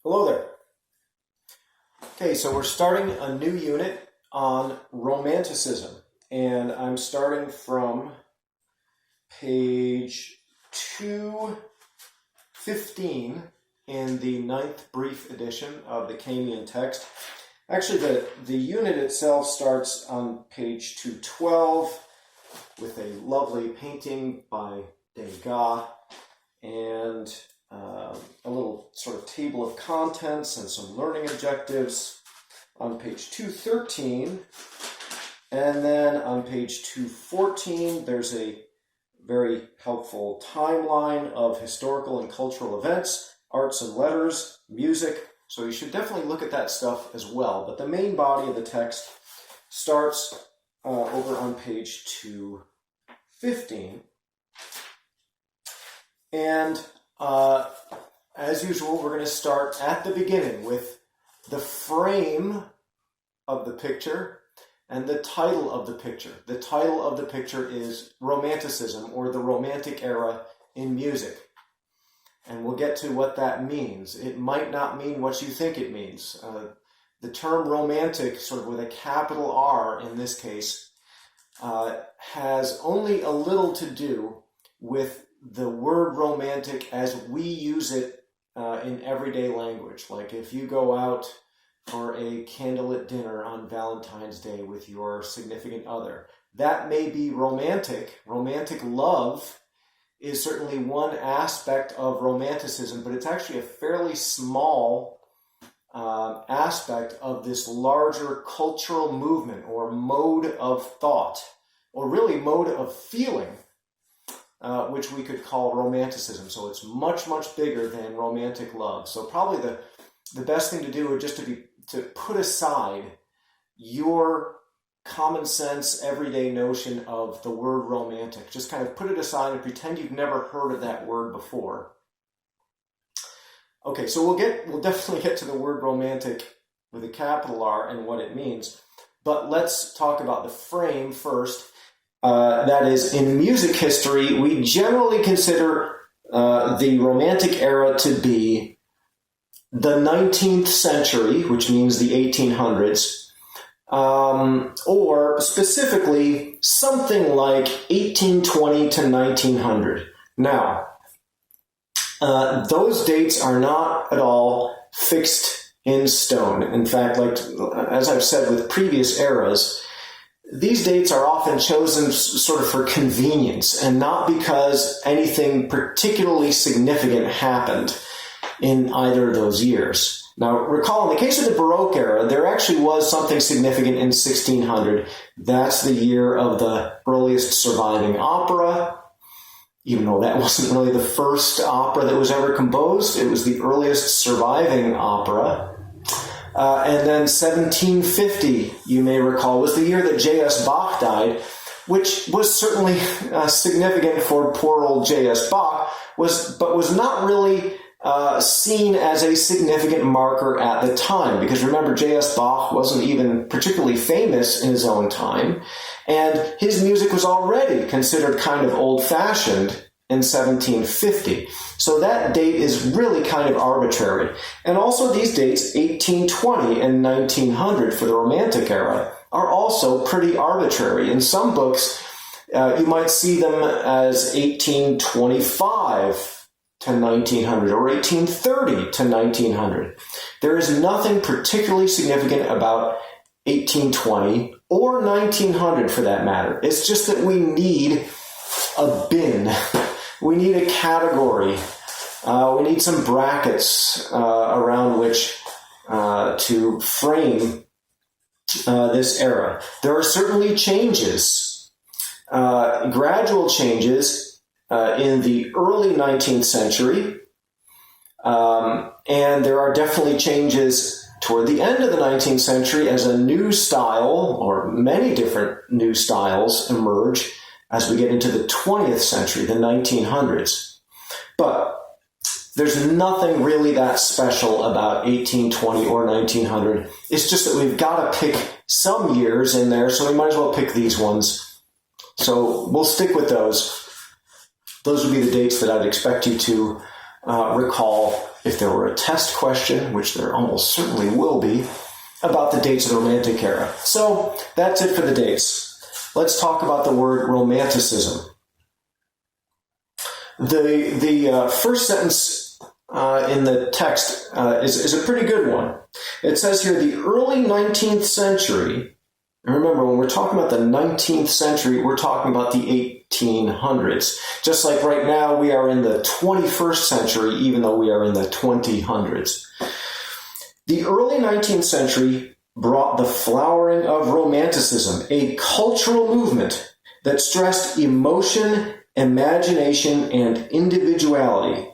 Hello there. Okay, so we're starting a new unit on Romanticism, and I'm starting from page 215 in the 9th brief edition of the Kamian text. Actually, the unit itself starts on page 212 with a lovely painting by Degas and a little sort of table of contents and some learning objectives on page 213. And then on page 214, there's a very helpful timeline of historical and cultural events, arts and letters, music. So you should definitely look at that stuff as well. But the main body of the text starts over on page 215. And as usual, we're going to start at the beginning with the frame of the picture and the title of the picture. The title of the picture is Romanticism, or the Romantic Era in Music. And we'll get to what that means. It might not mean what you think it means. The term romantic, sort of with a capital R in this case, has only a little to do with the word romantic as we use it in everyday language. Like if you go out for a candlelit dinner on Valentine's Day with your significant other, that may be romantic. Romantic love is certainly one aspect of Romanticism, but it's actually a fairly small aspect of this larger cultural movement or mode of thought, or really mode of feeling, which we could call Romanticism. So it's much, much bigger than romantic love. So probably the best thing to do would just to put aside your common sense, everyday notion of the word romantic. Just kind of put it aside and pretend you've never heard of that word before. Okay, so we'll definitely get to the word romantic with a capital R and what it means. But let's talk about the frame first. That is, in music history, we generally consider the Romantic era to be the 19th century, which means the 1800s, or specifically something like 1820 to 1900. Now, those dates are not at all fixed in stone. In fact, like as I've said with previous eras, these dates are often chosen sort of for convenience and not because anything particularly significant happened in either of those years. Now, recall, in the case of the Baroque era, there actually was something significant in 1600. That's the year of the earliest surviving opera, even though that wasn't really the first opera that was ever composed. It was the earliest surviving opera. And then 1750, you may recall, was the year that J.S. Bach died, which was certainly significant for poor old J.S. Bach, but was not really seen as a significant marker at the time. Because remember, J.S. Bach wasn't even particularly famous in his own time, and his music was already considered kind of old-fashioned in 1750. So that date is really kind of arbitrary. And also these dates, 1820 and 1900 for the Romantic era, are also pretty arbitrary. In some books, you might see them as 1825 to 1900 or 1830 to 1900. There is nothing particularly significant about 1820 or 1900 for that matter. It's just that we need a bin. We need a category. We need some brackets around which to frame this era. There are certainly changes, gradual changes in the early 19th century, and there are definitely changes toward the end of the 19th century as a new style, or many different new styles, emerge as we get into the 20th century, the 1900s. But there's nothing really that special about 1820 or 1900. It's just that we've got to pick some years in there, so we might as well pick these ones. So we'll stick with those. Those would be the dates that I'd expect you to recall if there were a test question, which there almost certainly will be, about the dates of the Romantic era. So that's it for the dates. Let's talk about the word Romanticism. The first sentence in the text is a pretty good one. It says here, the early 19th century, and remember, when we're talking about the 19th century, we're talking about the 1800s. Just like right now, we are in the 21st century, even though we are in the 2000s. The early 19th century brought the flowering of Romanticism, a cultural movement that stressed emotion, imagination, and individuality.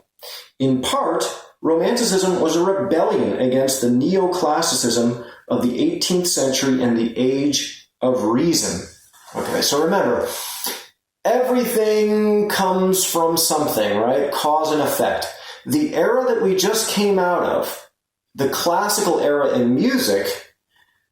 In part, Romanticism was a rebellion against the neoclassicism of the 18th century and the Age of Reason. Okay, so remember, everything comes from something, right? Cause and effect. The era that we just came out of, the classical era in music,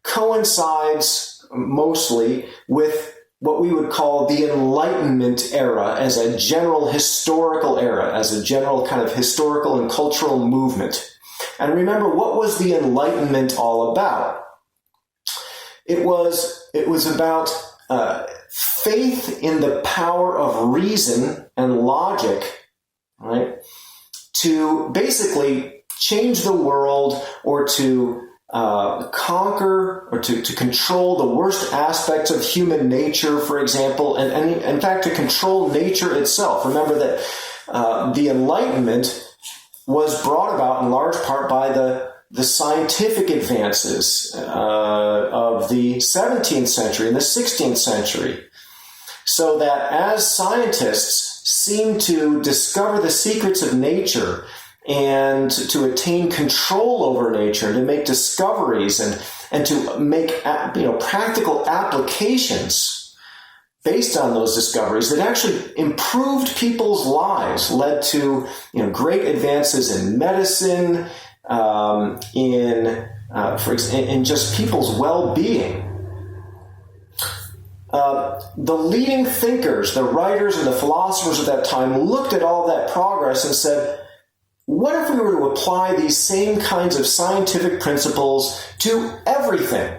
coincides mostly with what we would call the Enlightenment era as a general historical era, as a general kind of historical and cultural movement. And remember, what was the Enlightenment all about? It was about faith in the power of reason and logic, right, to basically change the world or to conquer or to control the worst aspects of human nature, for example, and in fact to control nature itself. Remember that the Enlightenment was brought about in large part by the scientific advances of the 17th century and the 16th century. So that as scientists seem to discover the secrets of nature and to attain control over nature, to make discoveries and to make practical applications based on those discoveries that actually improved people's lives, led to great advances in medicine, in just people's well-being. The leading thinkers, the writers and the philosophers of that time looked at all that progress and said, what if we were to apply these same kinds of scientific principles to everything?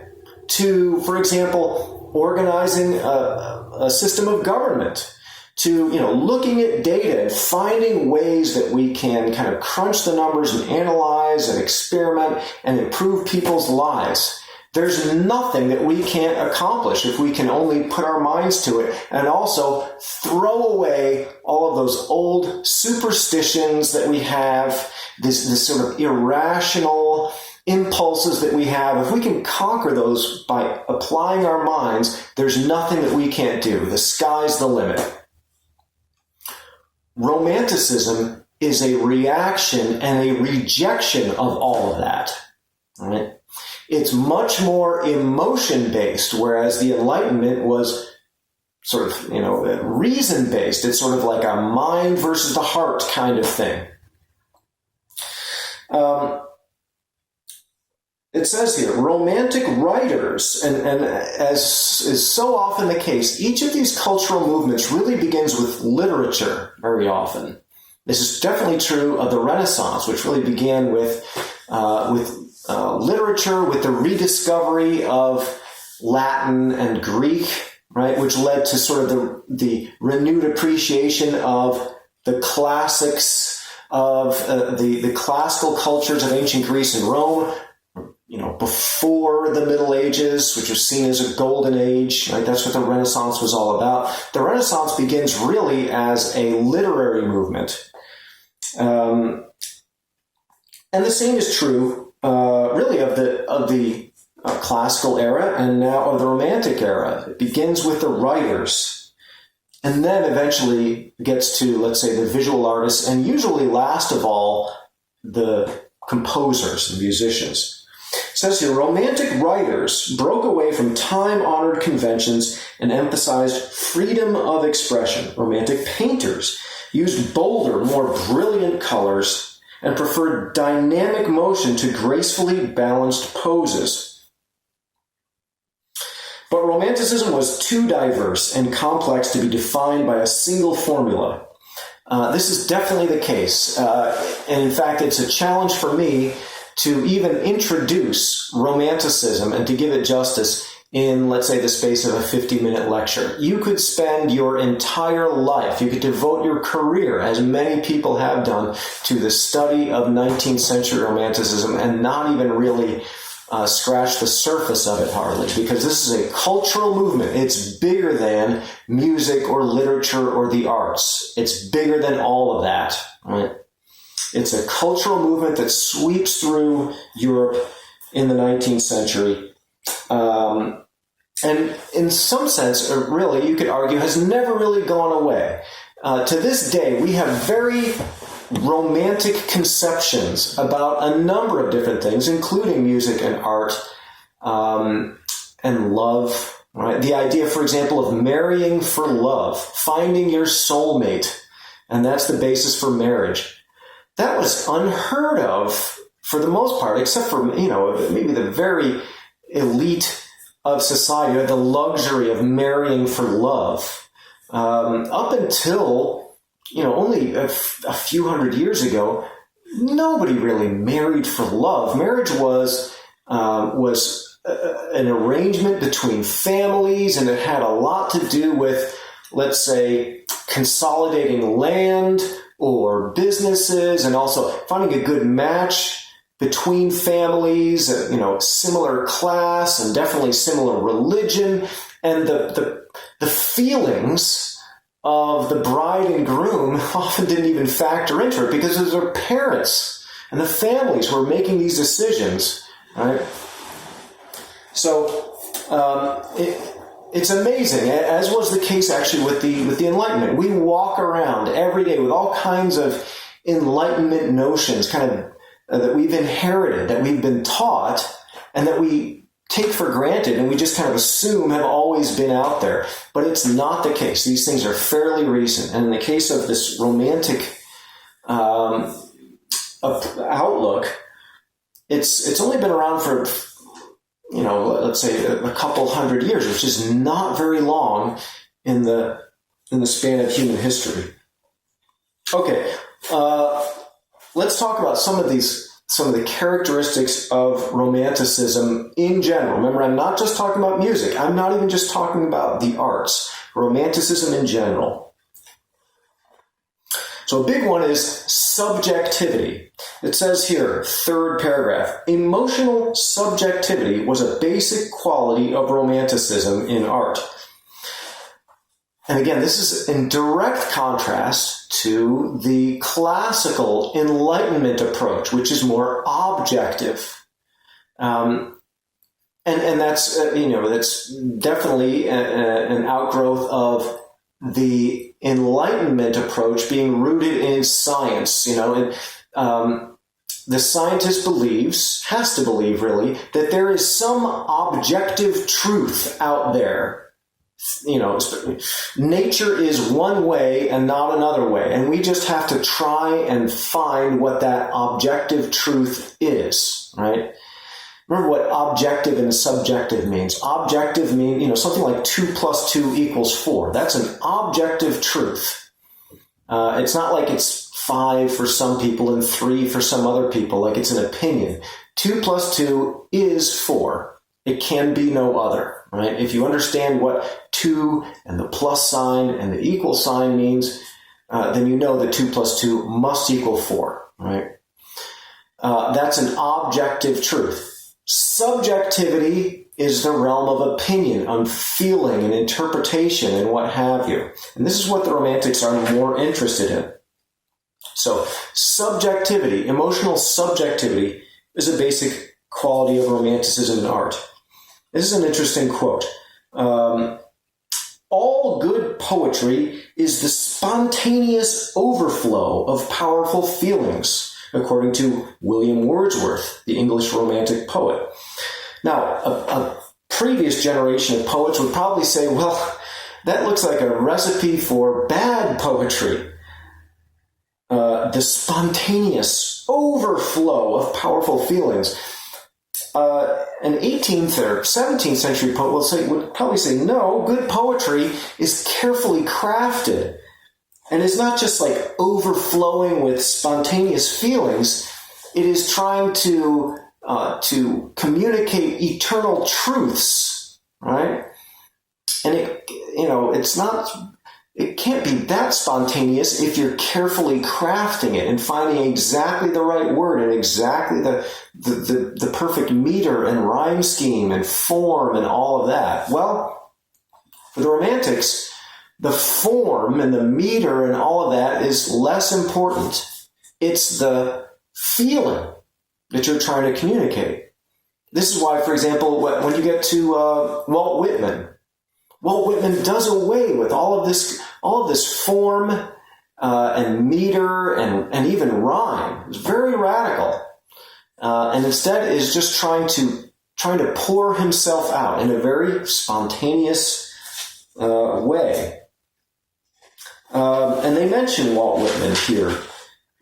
To, for example, organizing a system of government, to looking at data and finding ways that we can kind of crunch the numbers and analyze and experiment and improve people's lives. There's nothing that we can't accomplish if we can only put our minds to it, and also throw away all of those old superstitions that we have, this sort of irrational impulses that we have. If we can conquer those by applying our minds, there's nothing that we can't do. The sky's the limit. Romanticism is a reaction and a rejection of all of that. All right? It's much more emotion-based, whereas the Enlightenment was sort of, reason-based. It's sort of like a mind versus the heart kind of thing. It says here, Romantic writers, and as is so often the case, each of these cultural movements really begins with literature very often. This is definitely true of the Renaissance, which really began with literature, with the rediscovery of Latin and Greek, right, which led to sort of the renewed appreciation of the classics of the classical cultures of ancient Greece and Rome, before the Middle Ages, which was seen as a golden age, right? That's what the Renaissance was all about. The Renaissance begins really as a literary movement. And the same is true, really, of the classical era and now of the Romantic era. It begins with the writers, and then eventually gets to, let's say, the visual artists, and usually last of all, the composers, the musicians. It says here, Romantic writers broke away from time-honored conventions and emphasized freedom of expression. Romantic painters used bolder, more brilliant colors and preferred dynamic motion to gracefully balanced poses. But Romanticism was too diverse and complex to be defined by a single formula. This is definitely the case. And in fact, it's a challenge for me to even introduce Romanticism and to give it justice in, let's say, the space of a 50-minute lecture. You could spend your entire life, you could devote your career, as many people have done, to the study of 19th century Romanticism and not even really scratch the surface of it hardly, because this is a cultural movement. It's bigger than music or literature or the arts. It's bigger than all of that, right? It's a cultural movement that sweeps through Europe in the 19th century. And in some sense, really, you could argue, has never really gone away. To this day, we have very romantic conceptions about a number of different things, including music and art, and love, right? The idea, for example, of marrying for love, finding your soulmate, and that's the basis for marriage. That was unheard of for the most part, except for, maybe the very elite of society, or the luxury of marrying for love. Up until, only a few hundred years ago, nobody really married for love. Marriage was an arrangement between families, and it had a lot to do with, let's say, consolidating land or businesses, and also finding a good match between families, similar class and definitely similar religion, and the feelings of the bride and groom often didn't even factor into it, because it was their parents and the families who were making these decisions, right? So it's amazing, as was the case actually with the Enlightenment. We walk around every day with all kinds of Enlightenment notions, kind of that we've inherited, that we've been taught, and that we take for granted, and we just kind of assume have always been out there. But it's not the case. These things are fairly recent. And in the case of this romantic outlook, it's only been around for, let's say a couple hundred years, which is not very long in the span of human history. Okay. Let's talk about some of the characteristics of Romanticism in general. Remember, I'm not just talking about music. I'm not even just talking about the arts. Romanticism in general. So a big one is subjectivity. It says here, third paragraph, emotional subjectivity was a basic quality of Romanticism in art. And again, this is in direct contrast to the classical Enlightenment approach, which is more objective. And that's, that's definitely an outgrowth of the Enlightenment approach being rooted in science. The scientist has to believe really, that there is some objective truth out there. Nature is one way and not another way, and we just have to try and find what that objective truth is, right? Remember what objective and subjective means. Objective means, something like 2 + 2 = 4. That's an objective truth. It's not like it's 5 for some people and 3 for some other people, like it's an opinion. 2 + 2 is 4. It can be no other, right? If you understand what 2 and the plus sign and the equal sign means, then you know that 2 + 2 must equal 4, right? That's an objective truth. Subjectivity is the realm of opinion, on feeling and interpretation and what have you. And this is what the Romantics are more interested in. So subjectivity, emotional subjectivity, is a basic quality of Romanticism in art. This is an interesting quote. All good poetry is the spontaneous overflow of powerful feelings, according to William Wordsworth, the English Romantic poet. Now, a previous generation of poets would probably say, well, that looks like a recipe for bad poetry. The spontaneous overflow of powerful feelings. An 18th or 17th century poet would probably say, no, good poetry is carefully crafted. And it's not just like overflowing with spontaneous feelings. It is trying to communicate eternal truths, right? And it can't be that spontaneous if you're carefully crafting it and finding exactly the right word and exactly the perfect meter and rhyme scheme and form and all of that. Well, for the Romantics, the form and the meter and all of that is less important. It's the feeling that you're trying to communicate. This is why, for example, when you get to Walt Whitman does away with all of this form and meter and even rhyme. It's very radical, and instead is just trying to pour himself out in a very spontaneous way. And they mention Walt Whitman here,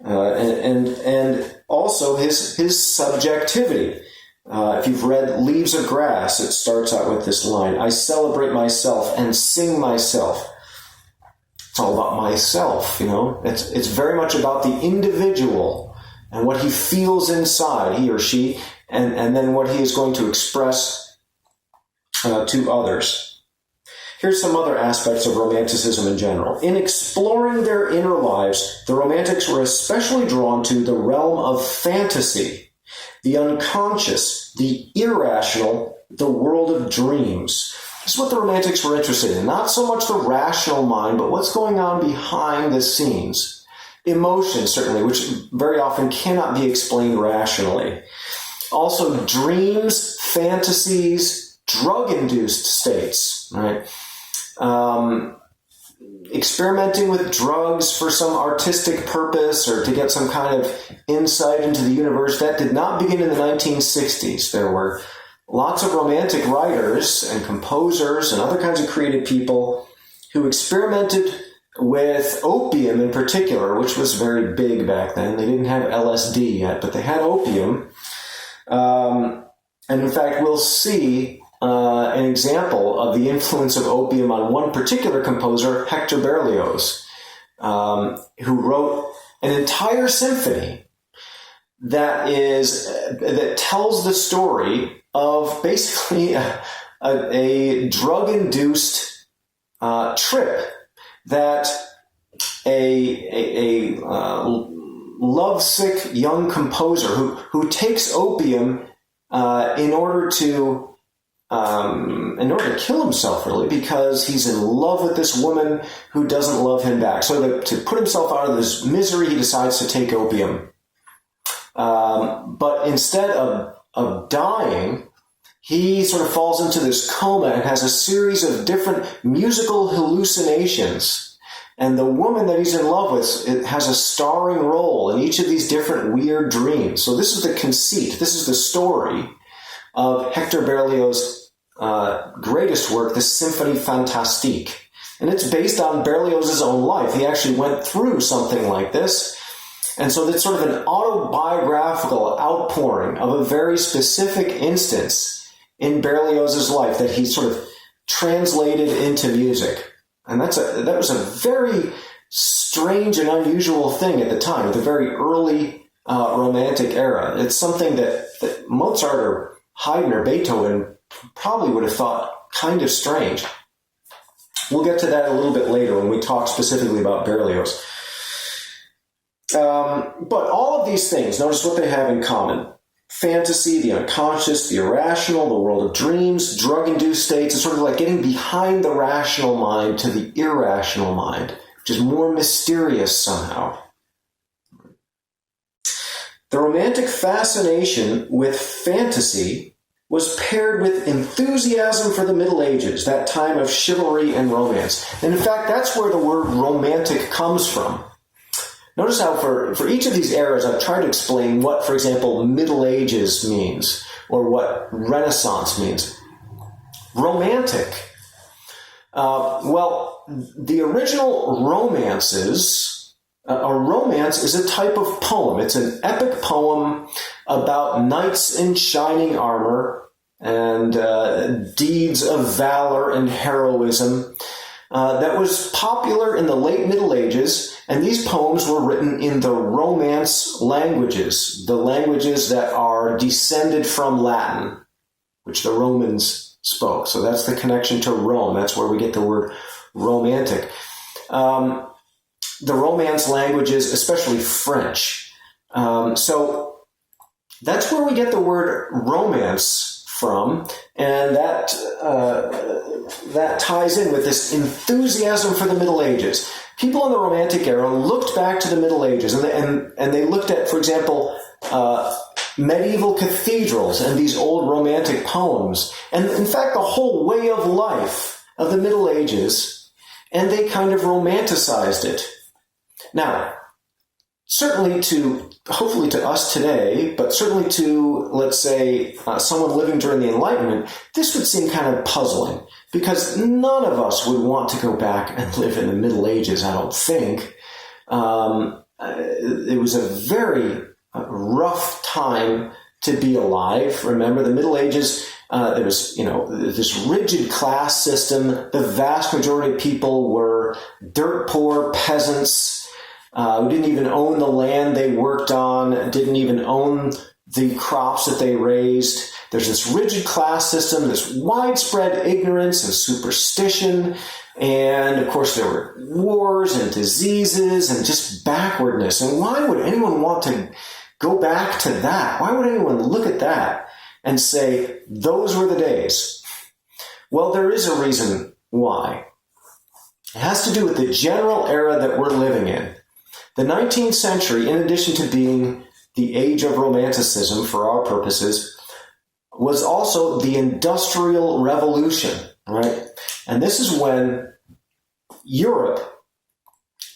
and also his subjectivity. If you've read Leaves of Grass, it starts out with this line: "I celebrate myself and sing myself." It's all about myself, It's very much about the individual and what he feels inside, he or she, and then what he is going to express to others. Here's some other aspects of Romanticism in general. In exploring their inner lives, the Romantics were especially drawn to the realm of fantasy, the unconscious, the irrational, the world of dreams. This is what the Romantics were interested in. Not so much the rational mind, but what's going on behind the scenes. Emotion, certainly, which very often cannot be explained rationally. Also, dreams, fantasies, drug-induced states, right? Experimenting with drugs for some artistic purpose or to get some kind of insight into the universe, that did not begin in the 1960s. There were lots of Romantic writers and composers and other kinds of creative people who experimented with opium in particular, which was very big back then. They didn't have LSD yet, but they had opium. And in fact, we'll see an example of the influence of opium on one particular composer, Hector Berlioz, who wrote an entire symphony that tells the story of basically a drug-induced trip that a lovesick young composer who takes opium in order to kill himself, really, because he's in love with this woman who doesn't love him back. So to put himself out of this misery, he decides to take opium. But instead of dying, he sort of falls into this coma and has a series of different musical hallucinations. And the woman that he's in love with has a starring role in each of these different weird dreams. So this is the conceit. This is the story of Hector Berlioz's greatest work, the Symphonie Fantastique. And it's based on Berlioz's own life. He actually went through something like this. And so it's sort of an autobiographical outpouring of a very specific instance in Berlioz's life that he sort of translated into music. And that was a very strange and unusual thing at the time, the very early Romantic era. It's something that Mozart or Haydn or Beethoven probably would have thought kind of strange. We'll get to that a little bit later when we talk specifically about Berlioz. But all of these things, notice what they have in common. Fantasy, the unconscious, the irrational, the world of dreams, drug-induced states. It's sort of like getting behind the rational mind to the irrational mind, which is more mysterious somehow. The Romantic fascination with fantasy was paired with enthusiasm for the Middle Ages, that time of chivalry and romance. And in fact, that's where the word romantic comes from. Notice how for each of these eras, I've tried to explain what, for example, Middle Ages means, or what Renaissance means. Romantic. Well, the original romances, a romance is a type of poem. It's an epic poem about knights in shining armor and deeds of valor and heroism. that was popular in the late Middle Ages, and these poems were written in the Romance languages, the languages that are descended from Latin, which the Romans spoke. So that's the connection to Rome. That's where we get the word romantic. The Romance languages, especially French. So that's where we get the word romance from, and that ties in with this enthusiasm for the Middle Ages. People in the Romantic era looked back to the Middle Ages, and they looked at, for example, medieval cathedrals and these old Romantic poems, and in fact the whole way of life of the Middle Ages, and they kind of romanticized it. Now, hopefully to us today, but certainly to, let's say, someone living during the Enlightenment, this would seem kind of puzzling, because none of us would want to go back and live in the Middle Ages, I don't think. It was a very rough time to be alive. Remember, the Middle Ages, there was, this rigid class system. The vast majority of people were dirt poor peasants who didn't even own the land they worked on, didn't even own the crops that they raised. There's this rigid class system, this widespread ignorance and superstition, and of course there were wars and diseases and just backwardness. And why would anyone want to go back to that? Why would anyone look at that and say, those were the days? Well, there is a reason why. It has to do with the general era that we're living in. The 19th century, in addition to being the age of Romanticism for our purposes, was also the Industrial Revolution, right? And this is when Europe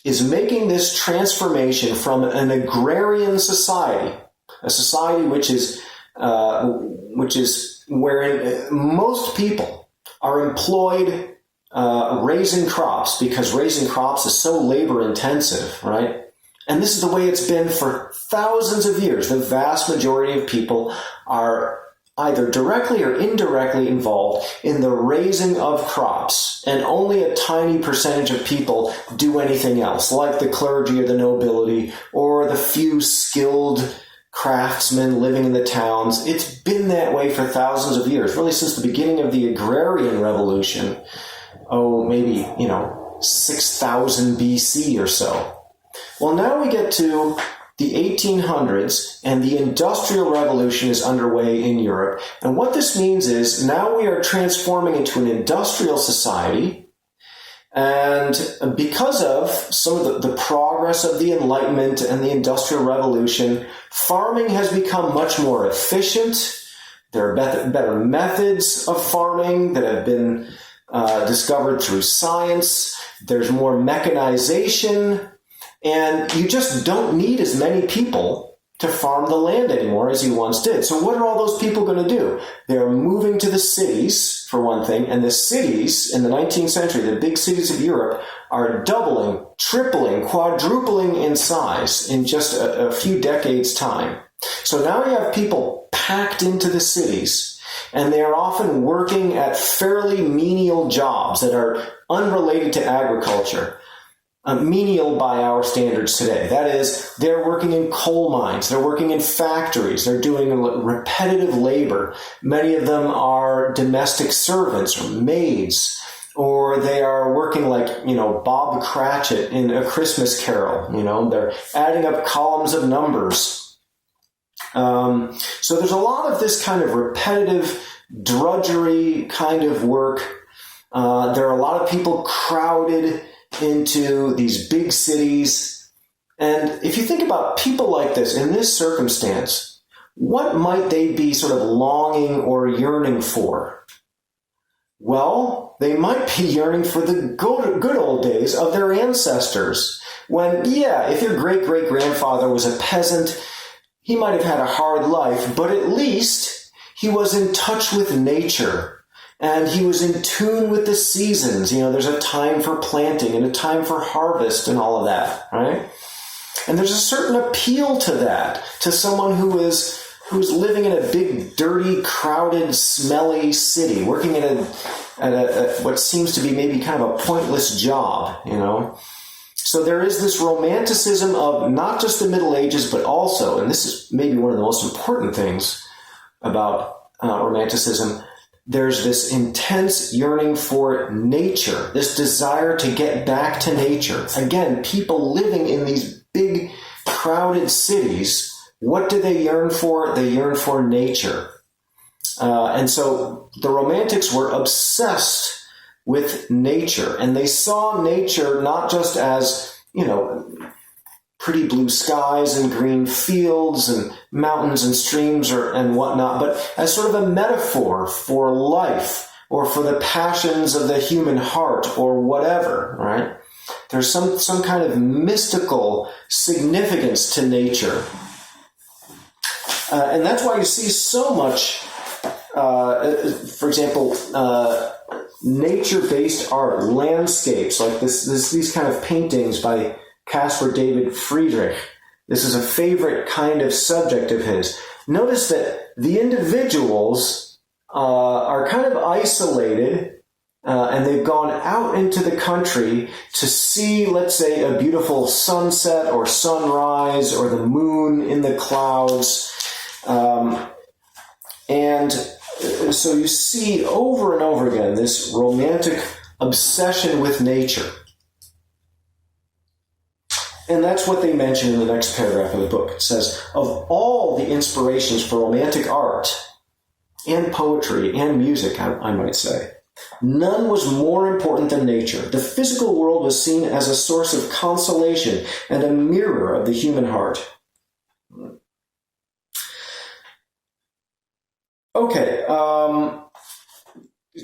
is making this transformation from an agrarian society, a society which is wherein most people are employed raising crops, because raising crops is so labor intensive, right? And this is the way it's been for thousands of years. The vast majority of people are either directly or indirectly involved in the raising of crops, and only a tiny percentage of people do anything else, like the clergy or the nobility or the few skilled craftsmen living in the towns. It's been that way for thousands of years, really since the beginning of the agrarian revolution. Maybe 6,000 BC or so. Well, now we get to the 1800s, and the Industrial Revolution is underway in Europe. And what this means is now we are transforming into an industrial society. And because of some of the progress of the Enlightenment and the Industrial Revolution, farming has become much more efficient. There are better methods of farming that have been discovered through science. There's more mechanization. And you just don't need as many people to farm the land anymore as you once did. So what are all those people going to do? They're moving to the cities, for one thing, and the cities in the 19th century, the big cities of Europe, are doubling, tripling, quadrupling in size in just a few decades' time. So now you have people packed into the cities, and they are often working at fairly menial jobs that are unrelated to agriculture. Menial by our standards today. That is, they're working in coal mines, they're working in factories, they're doing repetitive labor. Many of them are domestic servants or maids, or they are working like, Bob Cratchit in A Christmas Carol. They're adding up columns of numbers. So there's a lot of this kind of repetitive drudgery kind of work. There are a lot of people crowded into these big cities. And if you think about people like this, in this circumstance, what might they be sort of longing or yearning for? Well, they might be yearning for the good old days of their ancestors. When, if your great-great-grandfather was a peasant, he might have had a hard life, but at least he was in touch with nature. And he was in tune with the seasons. There's a time for planting and a time for harvest and all of that, right? And there's a certain appeal to that, to someone who's living in a big, dirty, crowded, smelly city, working in at what seems to be maybe kind of a pointless job, you know. So there is this romanticism of not just the Middle Ages, but also, and this is maybe one of the most important things about romanticism, there's this intense yearning for nature, this desire to get back to nature. Again, people living in these big, crowded cities, what do they yearn for? They yearn for nature. And so the Romantics were obsessed with nature, and they saw nature not just as, you know, pretty blue skies and green fields and mountains and streams and whatnot, but as sort of a metaphor for life or for the passions of the human heart or whatever, right? There's some kind of mystical significance to nature. And that's why you see so much, for example, nature-based art, landscapes, like these kind of paintings by Caspar David Friedrich. This is a favorite kind of subject of his. Notice that the individuals are kind of isolated, and they've gone out into the country to see, let's say, a beautiful sunset or sunrise or the moon in the clouds. And so you see over and over again this romantic obsession with nature. And that's what they mention in the next paragraph of the book. It says, of all the inspirations for romantic art and poetry and music, I might say, none was more important than nature. The physical world was seen as a source of consolation and a mirror of the human heart. Okay,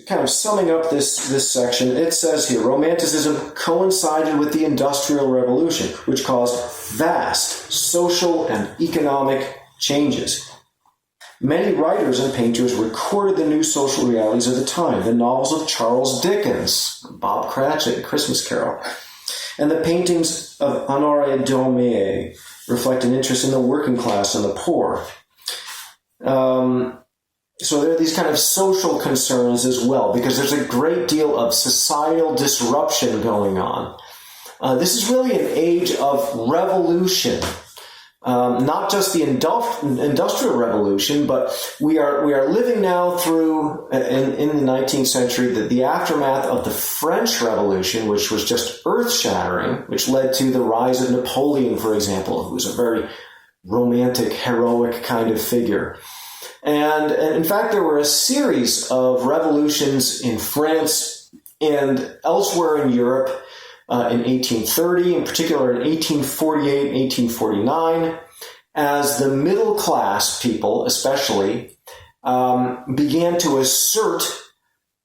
kind of summing up this section, it says here, Romanticism coincided with the Industrial Revolution, which caused vast social and economic changes. Many writers and painters recorded the new social realities of the time. The novels of Charles Dickens, Bob Cratchit, Christmas Carol, and the paintings of Honoré Daumier reflect an interest in the working class and the poor. So there are these kind of social concerns as well, because there's a great deal of societal disruption going on. This is really an age of revolution, not just the industrial revolution, but we are living now through, in the 19th century, the aftermath of the French Revolution, which was just earth-shattering, which led to the rise of Napoleon, for example, who was a very romantic, heroic kind of figure. And in fact, there were a series of revolutions in France and elsewhere in Europe in 1830, in particular in 1848 and 1849, as the middle class people, especially, began to assert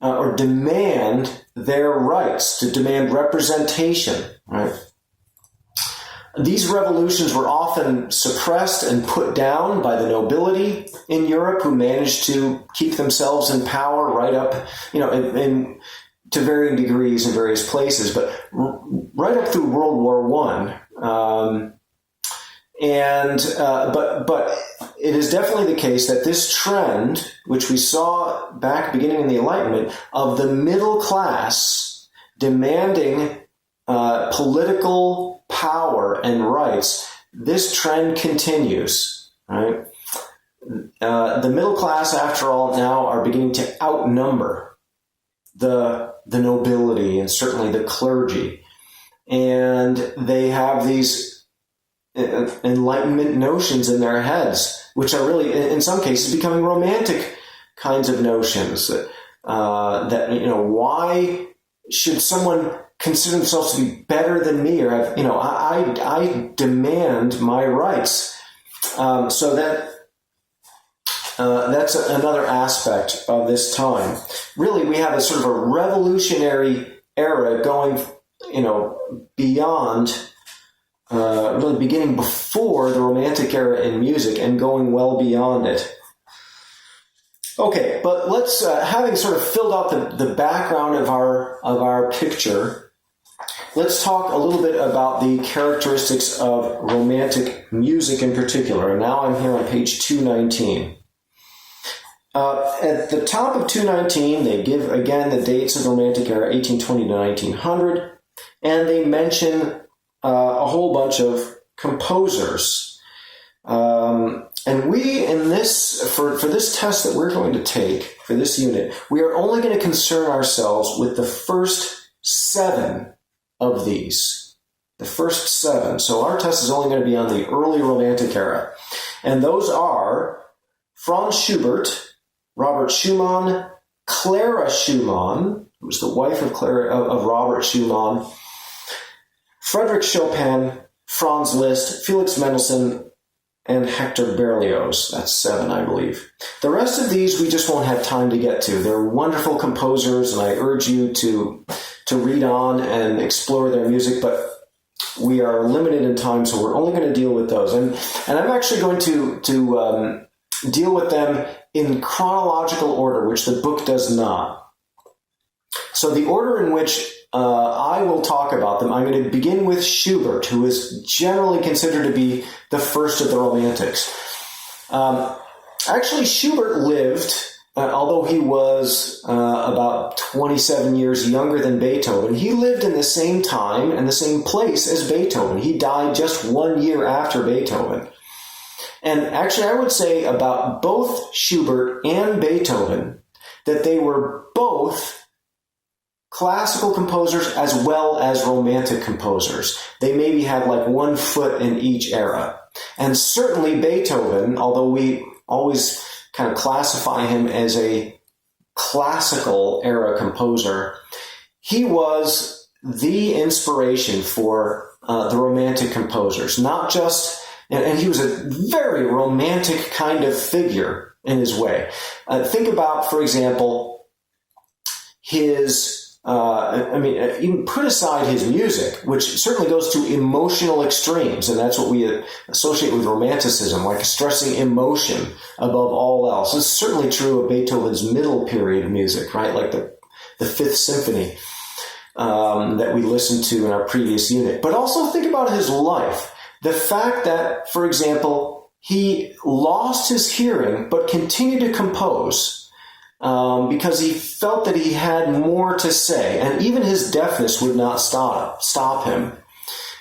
or demand their rights, to demand representation, right? These revolutions were often suppressed and put down by the nobility in Europe, who managed to keep themselves in power right up, to varying degrees in various places, but right up through World War I. But it is definitely the case that this trend, which we saw back beginning in the Enlightenment, of the middle class demanding political power and rights, this trend continues, right? The middle class, after all, now are beginning to outnumber the nobility and certainly the clergy. And they have these Enlightenment notions in their heads, which are really, in some cases, becoming romantic kinds of notions. That why should someone consider themselves to be better than me, or I demand my rights. So that's another aspect of this time. Really, we have a sort of a revolutionary era going, beyond, really beginning before the Romantic era in music and going well beyond it. Okay, but let's, having sort of filled out the background of our picture, let's talk a little bit about the characteristics of Romantic music in particular. And now I'm here on page 219. At the top of 219, they give again the dates of the Romantic era, 1820 to 1900, and they mention a whole bunch of composers. And we, in this, for this test that we're going to take, for this unit, we are only going to concern ourselves with the first 7 of these. The first 7. So our test is only going to be on the early Romantic era. And those are Franz Schubert, Robert Schumann, Clara Schumann, who was the wife of Robert Schumann, Frederick Chopin, Franz Liszt, Felix Mendelssohn, and Hector Berlioz. That's 7, I believe. The rest of these we just won't have time to get to. They're wonderful composers, and I urge you to read on and explore their music, but we are limited in time, so we're only going to deal with those. And I'm actually going to deal with them in chronological order, which the book does not. So the order in which I will talk about them, I'm going to begin with Schubert, who is generally considered to be the first of the Romantics. Actually, Schubert lived, although he was about 27 years younger than Beethoven, he lived in the same time and the same place as Beethoven. He died just 1 year after Beethoven. And actually, I would say about both Schubert and Beethoven that they were both classical composers as well as romantic composers. They maybe had like 1 foot in each era. And certainly Beethoven, although we always kind of classify him as a classical era composer, he was the inspiration for the romantic composers, not just. And he was a very romantic kind of figure in his way. Think about, for example, his, even put aside his music, which certainly goes to emotional extremes, and that's what we associate with Romanticism, like stressing emotion above all else. It's certainly true of Beethoven's middle period music, right? Like the Fifth Symphony that we listened to in our previous unit. But also think about his life. The fact that, for example, he lost his hearing but continued to compose because he felt that he had more to say, and even his deafness would not stop him.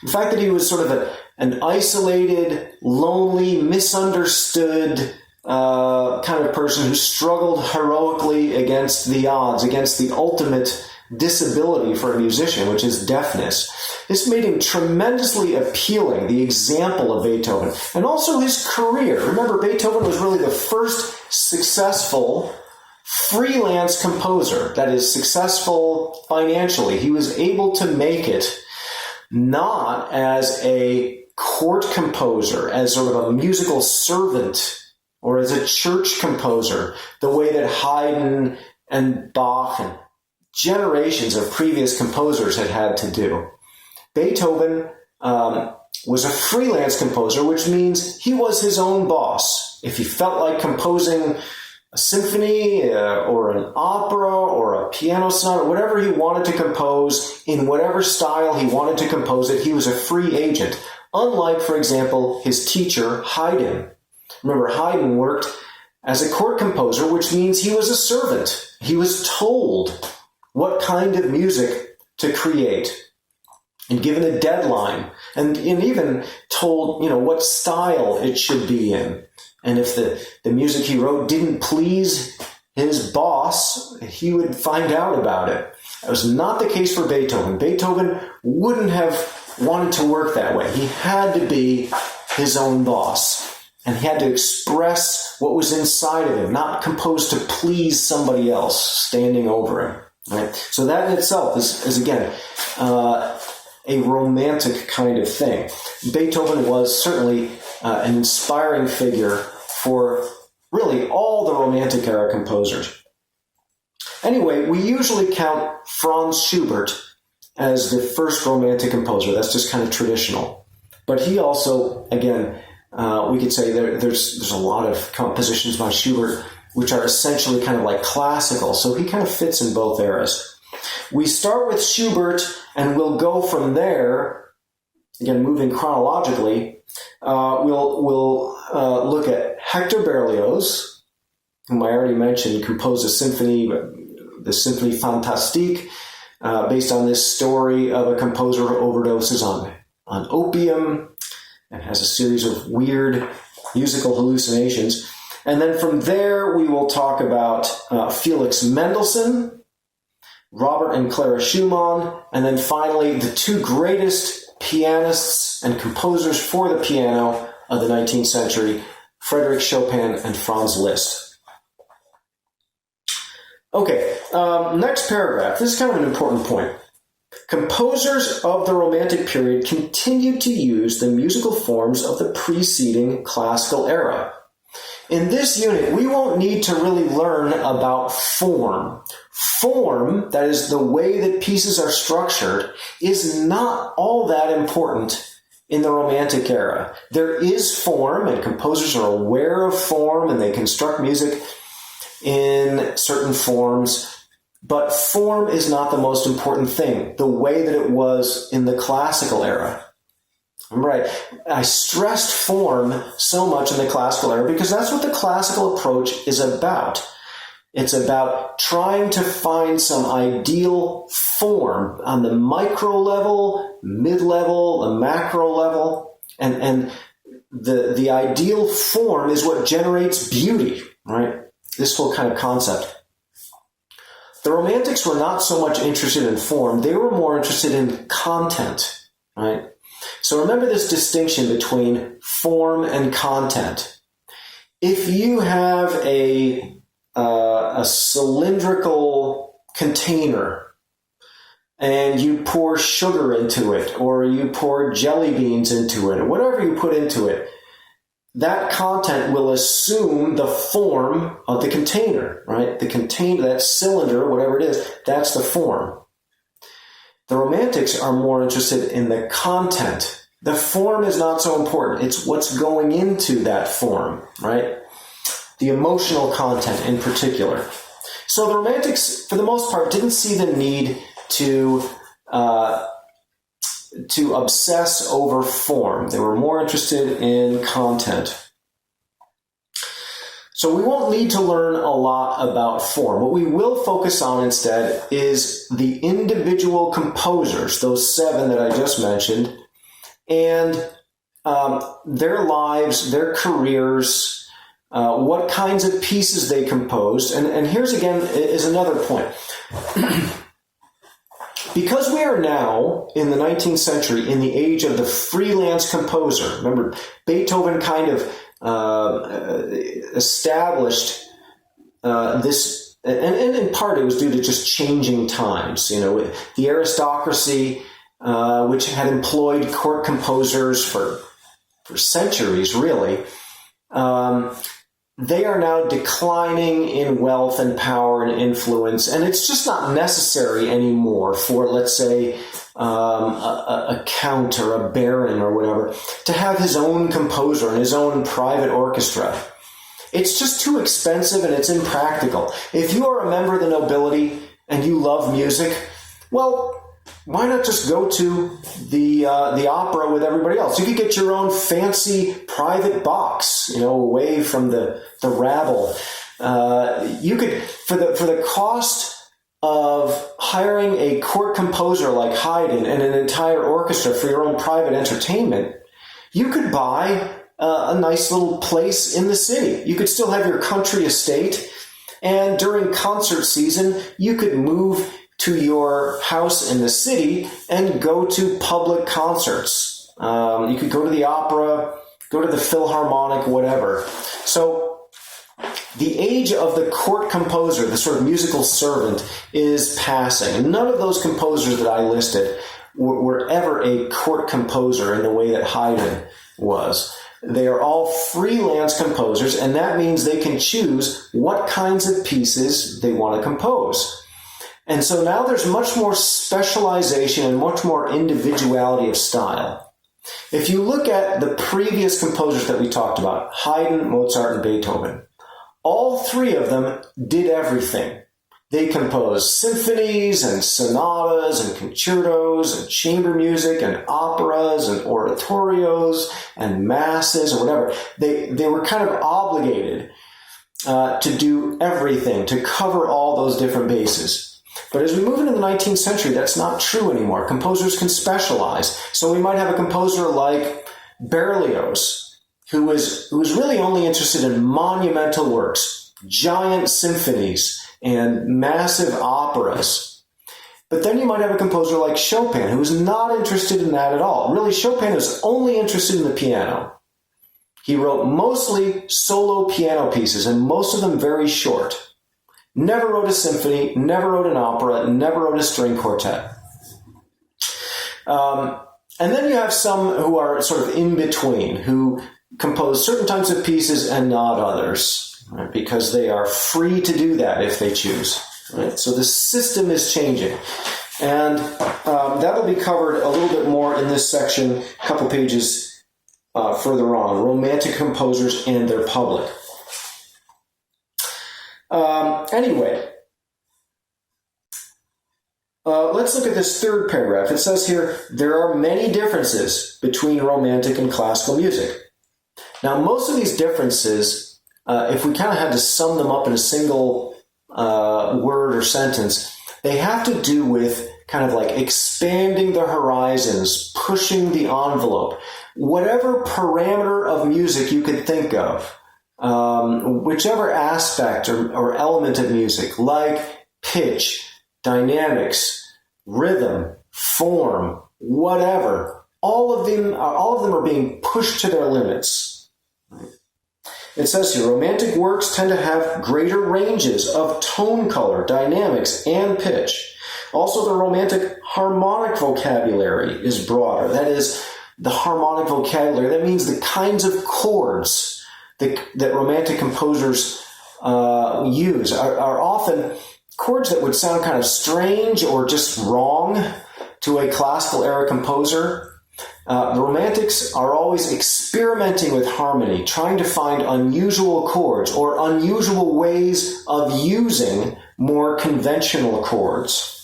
The fact that he was sort of an isolated, lonely, misunderstood kind of person who struggled heroically against the odds, against the ultimate disability for a musician, which is deafness. This made him tremendously appealing, the example of Beethoven, and also his career. Remember, Beethoven was really the first successful freelance composer, that is, successful financially. He was able to make it not as a court composer, as sort of a musical servant, or as a church composer, the way that Haydn and Bach and generations of previous composers had to do. Beethoven was a freelance composer, which means he was his own boss. If he felt like composing a symphony or an opera or a piano sonata, whatever he wanted to compose, in whatever style he wanted to compose it, he was a free agent. Unlike, for example, his teacher, Haydn. Remember, Haydn worked as a court composer, which means he was a servant. He was told what kind of music to create, and given a deadline, and even told, what style it should be in. And if the music he wrote didn't please his boss, he would find out about it. That was not the case for Beethoven. Beethoven wouldn't have wanted to work that way. He had to be his own boss, and he had to express what was inside of him, not compose to please somebody else standing over him. Right? So that in itself is again, a romantic kind of thing. Beethoven was certainly an inspiring figure for really all the Romantic era composers. Anyway, we usually count Franz Schubert as the first Romantic composer. That's just kind of traditional. But he also, again, we could say there's a lot of compositions by Schubert which are essentially kind of like classical. So he kind of fits in both eras. We start with Schubert, and we'll go from there, again, moving chronologically. We'll look at Hector Berlioz, whom I already mentioned, composed a symphony, the Symphonie Fantastique, based on this story of a composer who overdoses on opium and has a series of weird musical hallucinations. And then from there, we will talk about Felix Mendelssohn, Robert and Clara Schumann, and then finally the two greatest pianists and composers for the piano of the 19th century, Frédéric Chopin and Franz Liszt. Okay, next paragraph. This is kind of an important point. Composers of the Romantic period continued to use the musical forms of the preceding classical era. In this unit, we won't need to really learn about form. Form, that is the way that pieces are structured, is not all that important in the Romantic era. There is form, and composers are aware of form, and they construct music in certain forms, but form is not the most important thing, the way that it was in the classical era. Right. I stressed form so much in the classical era because that's what the classical approach is about. It's about trying to find some ideal form on the micro level, mid-level, the macro level, and the ideal form is what generates beauty, right? This whole kind of concept. The Romantics were not so much interested in form, they were more interested in content, right? So remember this distinction between form and content. If you have a cylindrical container and you pour sugar into it, or you pour jelly beans into it, or whatever you put into it, that content will assume the form of the container, right? The container, that cylinder, whatever it is, that's the form. The Romantics are more interested in the content. The form is not so important. It's what's going into that form, right? The emotional content in particular. So the Romantics, for the most part, didn't see the need to obsess over form. They were more interested in content. So we won't need to learn a lot about form. What we will focus on instead is the individual composers, those 7 that I just mentioned, and their lives, their careers, what kinds of pieces they composed. And here's again is another point. Because we are now in the 19th century in the age of the freelance composer, remember Beethoven kind of established this, and in part it was due to just changing times. You know, the aristocracy, which had employed court composers for centuries, really, they are now declining in wealth and power and influence, and it's just not necessary anymore for, let's say, a count or a baron or whatever to have his own composer and his own private orchestra. It's just too expensive and it's impractical. If you are a member of the nobility and you love music, well, why not just go to the opera with everybody else? You could get your own fancy private box, you know, away from the rabble. You could, for the cost of hiring a court composer like Haydn and an entire orchestra for your own private entertainment, you could buy a nice little place in the city. You could still have your country estate, and during concert season, you could move to your house in the city and go to public concerts. You could go to the opera, go to the Philharmonic, whatever. So the age of the court composer, the sort of musical servant, is passing. And none of those composers that I listed were ever a court composer in the way that Haydn was. They are all freelance composers, and that means they can choose what kinds of pieces they want to compose. And so now there's much more specialization and much more individuality of style. If you look at the previous composers that we talked about, Haydn, Mozart, and Beethoven, all 3 of them did everything. They composed symphonies and sonatas and concertos and chamber music and operas and oratorios and masses or whatever. They were kind of obligated to do everything, to cover all those different bases. But as we move into the 19th century, that's not true anymore. Composers can specialize. So we might have a composer like Berlioz, who was really only interested in monumental works, giant symphonies, and massive operas. But then you might have a composer like Chopin, who was not interested in that at all. Really, Chopin was only interested in the piano. He wrote mostly solo piano pieces, and most of them very short. Never wrote a symphony, never wrote an opera, never wrote a string quartet. And then you have some who are sort of in between, who compose certain types of pieces and not others, right? Because they are free to do that if they choose. Right? So the system is changing. And that'll be covered a little bit more in this section, a couple pages further on, Romantic composers and their public. Anyway, let's look at this third paragraph. It says here, there are many differences between Romantic and classical music. Now, most of these differences, if we kind of had to sum them up in a single word or sentence, they have to do with kind of like expanding the horizons, pushing the envelope. Whatever parameter of music you could think of, whichever aspect or element of music, like pitch, dynamics, rhythm, form, whatever, all of them are being pushed to their limits. It says here, Romantic works tend to have greater ranges of tone color, dynamics, and pitch. Also, the Romantic harmonic vocabulary is broader. That is, the harmonic vocabulary, that means the kinds of chords that Romantic composers use are often chords that would sound kind of strange or just wrong to a classical era composer. The Romantics are always experimenting with harmony, trying to find unusual chords or unusual ways of using more conventional chords.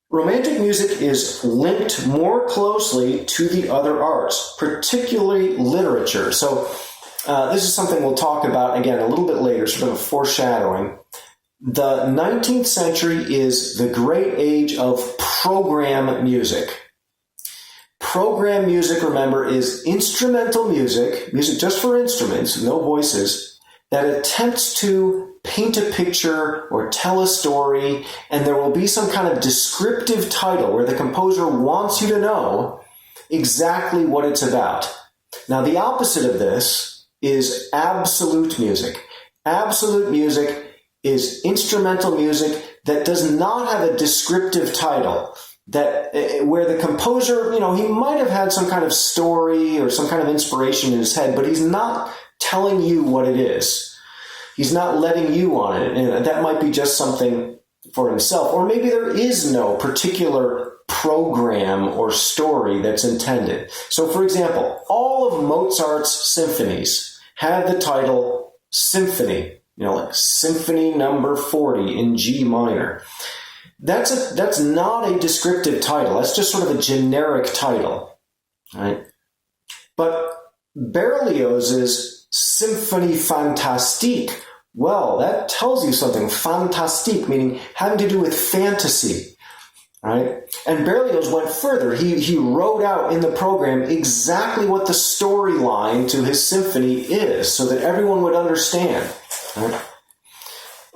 Romantic music is linked more closely to the other arts, particularly literature. So this is something we'll talk about again a little bit later, sort of a foreshadowing. The 19th century is the great age of program music. Program music, remember, is instrumental music just for instruments, no voices, that attempts to paint a picture or tell a story, and there will be some kind of descriptive title where the composer wants you to know exactly what it's about. Now, the opposite of this is absolute music. Absolute music is instrumental music that does not have a descriptive title, that where the composer, he might have had some kind of story or some kind of inspiration in his head, but he's not telling you what it is. He's not letting you on it, and that might be just something for himself. Or maybe there is no particular program or story that's intended. So, for example, all of Mozart's symphonies have the title symphony, like Symphony Number 40 in G minor. That's not a descriptive title. That's just sort of a generic title, right? But Berlioz's Symphonie Fantastique, well, that tells you something. Fantastique, meaning having to do with fantasy, right? And Berlioz went further. He wrote out in the program exactly what the storyline to his symphony is so that everyone would understand, right?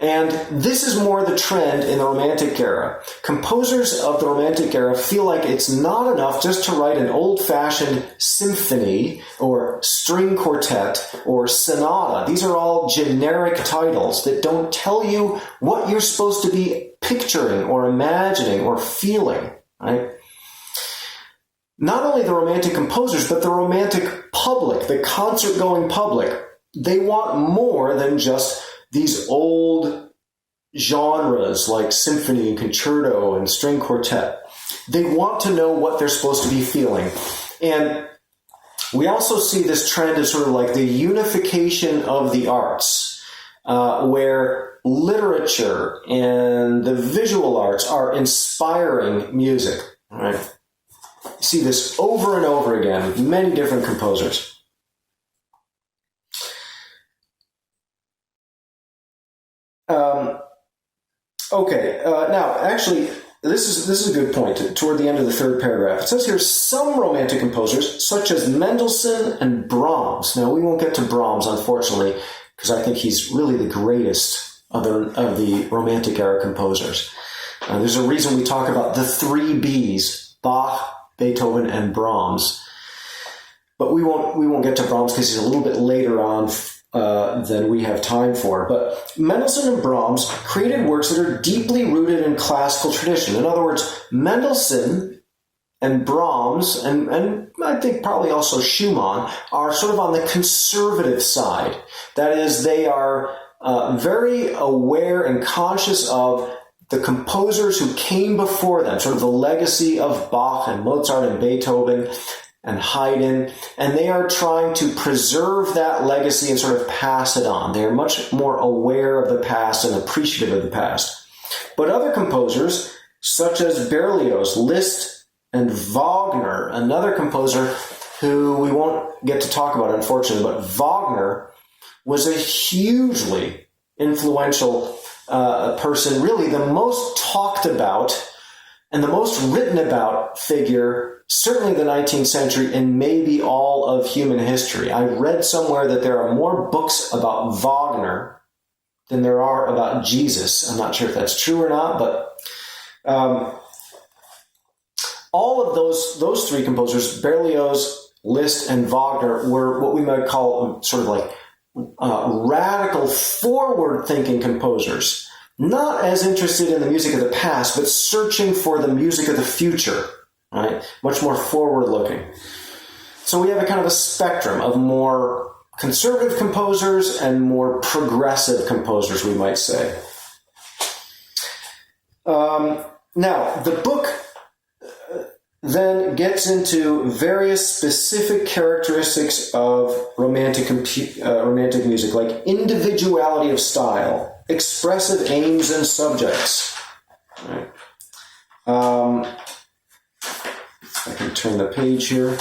And this is more the trend in the Romantic era. Composers of the Romantic era feel like it's not enough just to write an old-fashioned symphony or string quartet or sonata. These are all generic titles that don't tell you what you're supposed to be picturing or imagining or feeling, right? Not only the Romantic composers, but the Romantic public, the concert-going public, they want more than just these old genres like symphony and concerto and string quartet. They want to know what they're supposed to be feeling. And we also see this trend as sort of like the unification of the arts, where literature and the visual arts are inspiring music. Right? You see this over and over again with many different composers. Now, actually, this is a good point toward the end of the third paragraph. It says here, some romantic composers, such as Mendelssohn and Brahms. Now, we won't get to Brahms, unfortunately, because I think he's really the greatest of the Romantic era composers. There's a reason we talk about the three Bs, Bach, Beethoven, and Brahms. But we won't get to Brahms because he's a little bit later on than we have time for. But Mendelssohn and Brahms created works that are deeply rooted in classical tradition. In other words, Mendelssohn and Brahms, and I think probably also Schumann, are sort of on the conservative side. That is, they are very aware and conscious of the composers who came before them, sort of the legacy of Bach and Mozart and Beethoven and Haydn, and they are trying to preserve that legacy and sort of pass it on. They are much more aware of the past and appreciative of the past. But other composers, such as Berlioz, Liszt, and Wagner, another composer who we won't get to talk about, unfortunately, but Wagner was a hugely influential person, really the most talked about and the most written about figure, certainly the 19th century and maybe all of human history. I read somewhere that there are more books about Wagner than there are about Jesus. I'm not sure if that's true or not, but all of those three composers, Berlioz, Liszt, and Wagner, were what we might call sort of like radical, forward-thinking composers, not as interested in the music of the past, but searching for the music of the future, right? Much more forward-looking. So we have a kind of a spectrum of more conservative composers and more progressive composers, we might say. Now, the book then gets into various specific characteristics of romantic music, like individuality of style, expressive aims and subjects. Right. I can turn the page here.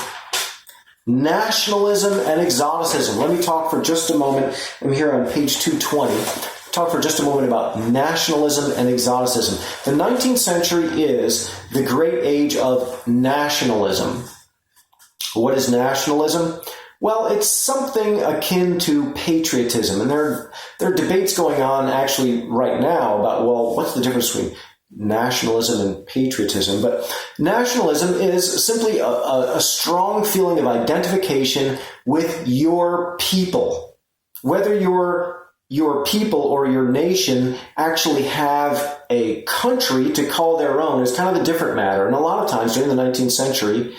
Nationalism and exoticism. Let me talk for just a moment. I'm here on page 220. Talk for just a moment about nationalism and exoticism. The 19th century is the great age of nationalism. What is nationalism? Well, it's something akin to patriotism. And there are debates going on actually right now about, well, what's the difference between nationalism and patriotism? But nationalism is simply a strong feeling of identification with your people. Whether your people or your nation actually have a country to call their own is kind of a different matter. And a lot of times during the 19th century,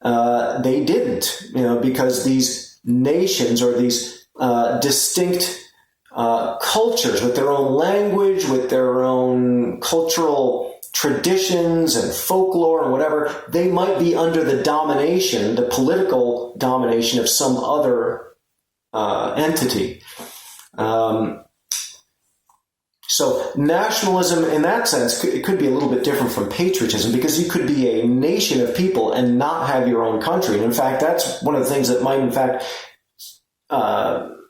they didn't, because these nations or these distinct cultures with their own language, with their own cultural traditions and folklore and whatever, they might be under the domination, the political domination of some other entity. So nationalism in that sense it could be a little bit different from patriotism, because you could be a nation of people and not have your own country. And in fact, that's one of the things that might in fact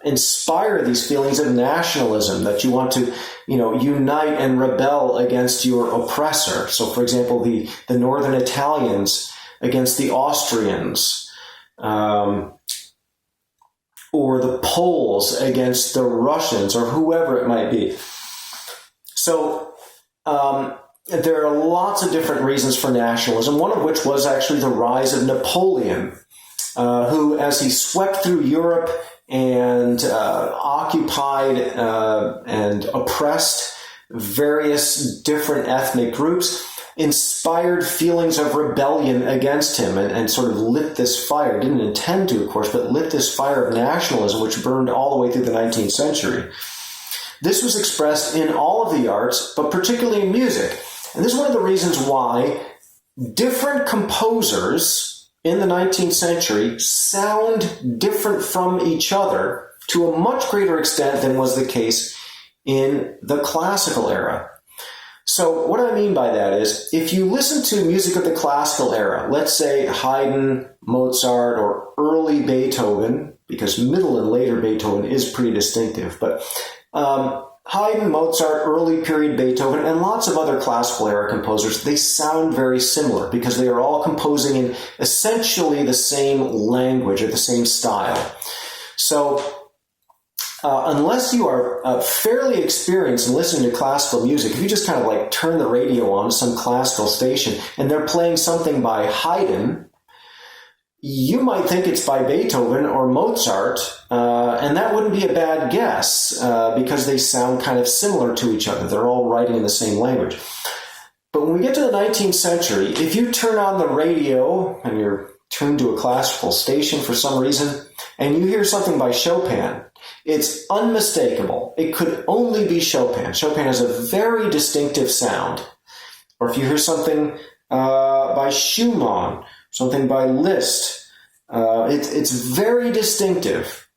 inspire these feelings of nationalism, that you want to, unite and rebel against your oppressor. So for example, the northern Italians against the Austrians, or the Poles against the Russians, or whoever it might be. So there are lots of different reasons for nationalism, one of which was actually the rise of Napoleon, who, as he swept through Europe and occupied and oppressed various different ethnic groups, inspired feelings of rebellion against him and sort of lit this fire. Didn't intend to, of course, but lit this fire of nationalism, which burned all the way through the 19th century. This was expressed in all of the arts, but particularly in music. And this is one of the reasons why different composers in the 19th century sound different from each other to a much greater extent than was the case in the classical era. So what I mean by that is, if you listen to music of the classical era, let's say Haydn, Mozart, or early Beethoven, because middle and later Beethoven is pretty distinctive, but Haydn, Mozart, early period Beethoven, and lots of other classical era composers, they sound very similar because they are all composing in essentially the same language or the same style. So unless you are fairly experienced in listening to classical music, if you just kind of like turn the radio on some classical station and they're playing something by Haydn, you might think it's by Beethoven or Mozart, and that wouldn't be a bad guess because they sound kind of similar to each other. They're all writing in the same language. But when we get to the 19th century, if you turn on the radio and you're tuned to a classical station for some reason, and you hear something by Chopin, it's unmistakable. It could only be Chopin. Chopin has a very distinctive sound. Or if you hear something by Schumann, something by Liszt, it's very distinctive,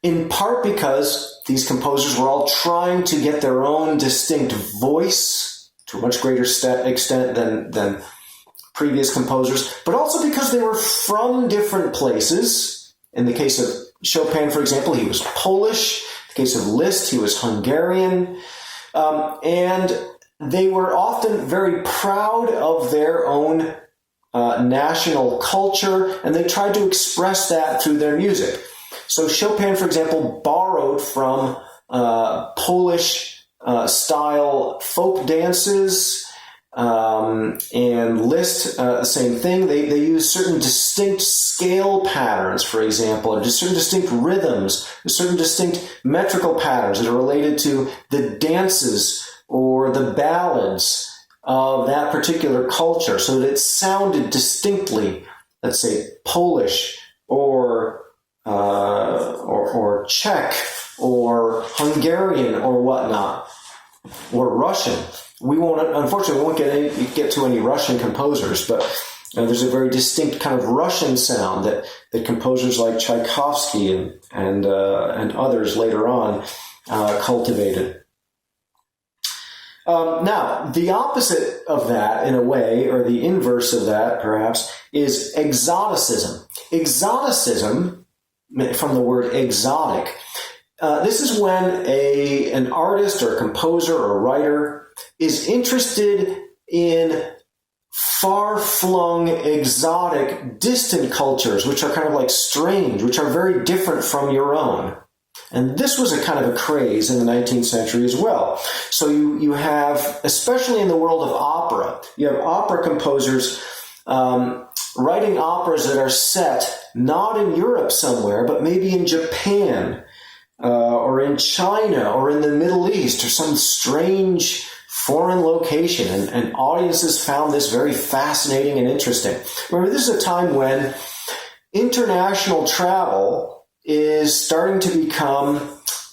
in part because these composers were all trying to get their own distinct voice to a much greater extent than previous composers, but also because they were from different places. In the case of Chopin, for example, he was Polish. In the case of Liszt, he was Hungarian. And they were often very proud of their own national culture, and they tried to express that through their music. So Chopin, for example, borrowed from Polish style folk dances, and Liszt, the same thing. They use certain distinct scale patterns, for example, or just certain distinct rhythms, certain distinct metrical patterns that are related to the dances or the ballads of that particular culture, so that it sounded distinctly, let's say, Polish or Czech or Hungarian or whatnot, or Russian. Unfortunately, we won't get to any Russian composers, but there's a very distinct kind of Russian sound that composers like Tchaikovsky and others later on cultivated. Now, the opposite of that, in a way, or the inverse of that, perhaps, is exoticism. Exoticism, from the word exotic, this is when an artist or a composer or a writer is interested in far-flung, exotic, distant cultures, which are kind of like strange, which are very different from your own. And this was a kind of a craze in the 19th century as well. So you have, especially in the world of opera, you have opera composers writing operas that are set not in Europe somewhere, but maybe in Japan, or in China, or in the Middle East, or some strange foreign location. And audiences found this very fascinating and interesting. Remember, this is a time when international travel is starting to become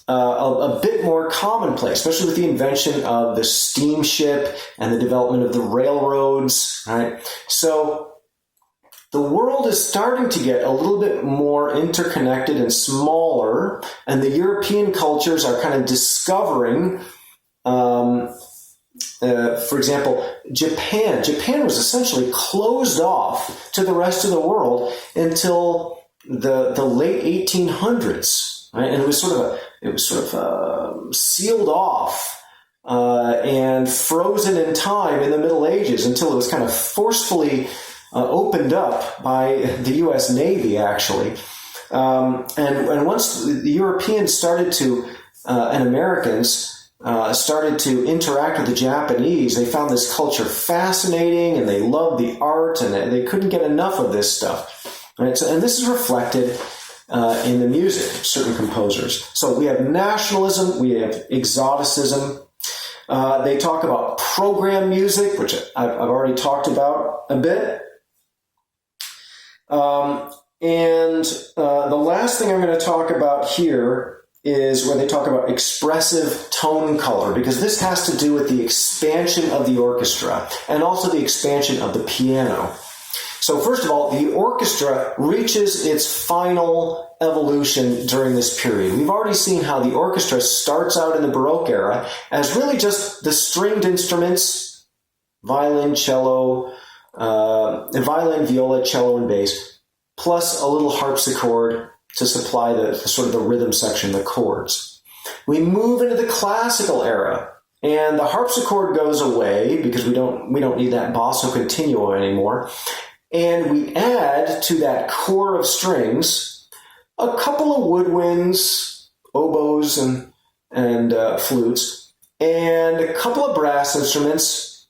a bit more commonplace, especially with the invention of the steamship and the development of the railroads, right? So the world is starting to get a little bit more interconnected and smaller, and the European cultures are kind of discovering, for example, Japan. Japan was essentially closed off to the rest of the world until the late 1800s, right? And it was sort of sealed off and frozen in time in the Middle Ages until it was kind of forcefully opened up by the U.S. Navy, actually. And once the Europeans started to and Americans started to interact with the Japanese, they found this culture fascinating, and they loved the art, and they couldn't get enough of this stuff. Right? So, and this is reflected in the music of certain composers. So we have nationalism, we have exoticism. They talk about program music, which I've already talked about a bit. And the last thing I'm going to talk about here is where they talk about expressive tone color, because this has to do with the expansion of the orchestra and also the expansion of the piano. So first of all, the orchestra reaches its final evolution during this period. We've already seen how the orchestra starts out in the Baroque era as really just the stringed instruments, violin, cello, violin, viola, cello, and bass, plus a little harpsichord to supply the sort of the rhythm section, the chords. We move into the classical era, and the harpsichord goes away because we don't need that basso continuo anymore. And we add to that core of strings a couple of woodwinds, oboes, and flutes, and a couple of brass instruments,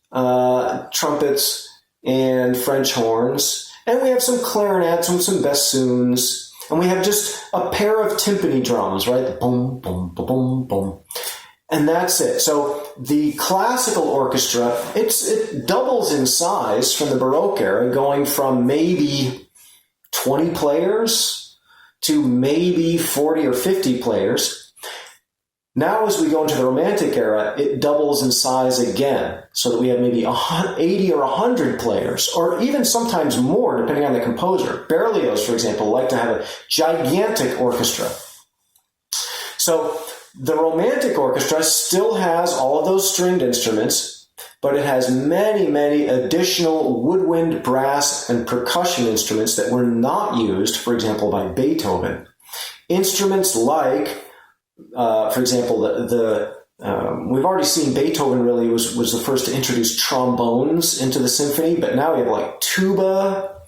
trumpets and French horns, and we have some clarinets and some bassoons, and we have just a pair of timpani drums, right? Boom, boom, boom, boom, boom. And that's it. So the classical orchestra, it doubles in size from the Baroque era, going from maybe 20 players to maybe 40 or 50 players. Now, as we go into the Romantic era, it doubles in size again, so that we have maybe 80 or 100 players, or even sometimes more, depending on the composer. Berlioz, for example, liked to have a gigantic orchestra. So the Romantic orchestra still has all of those stringed instruments, but it has many, many additional woodwind, brass, and percussion instruments that were not used, for example, by Beethoven. Instruments like, for example, we've already seen Beethoven really was the first to introduce trombones into the symphony, but now we have like tuba,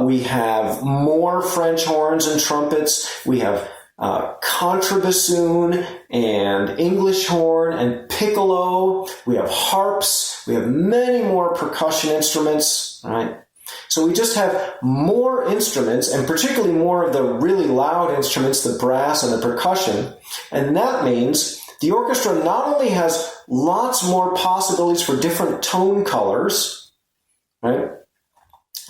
we have more French horns and trumpets, we have contrabassoon and English horn and piccolo. We have harps. We have many more percussion instruments, right? So we just have more instruments, and particularly more of the really loud instruments, the brass and the percussion. And that means the orchestra not only has lots more possibilities for different tone colors, right?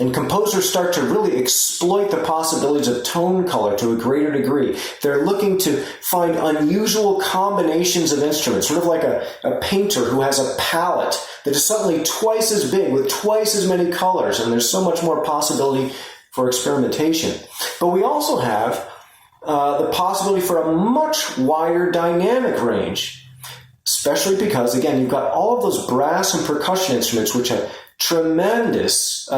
And composers start to really exploit the possibilities of tone color to a greater degree. They're looking to find unusual combinations of instruments, sort of like a painter who has a palette that is suddenly twice as big with twice as many colors, and there's so much more possibility for experimentation. But we also have the possibility for a much wider dynamic range, especially because, again, you've got all of those brass and percussion instruments which have tremendous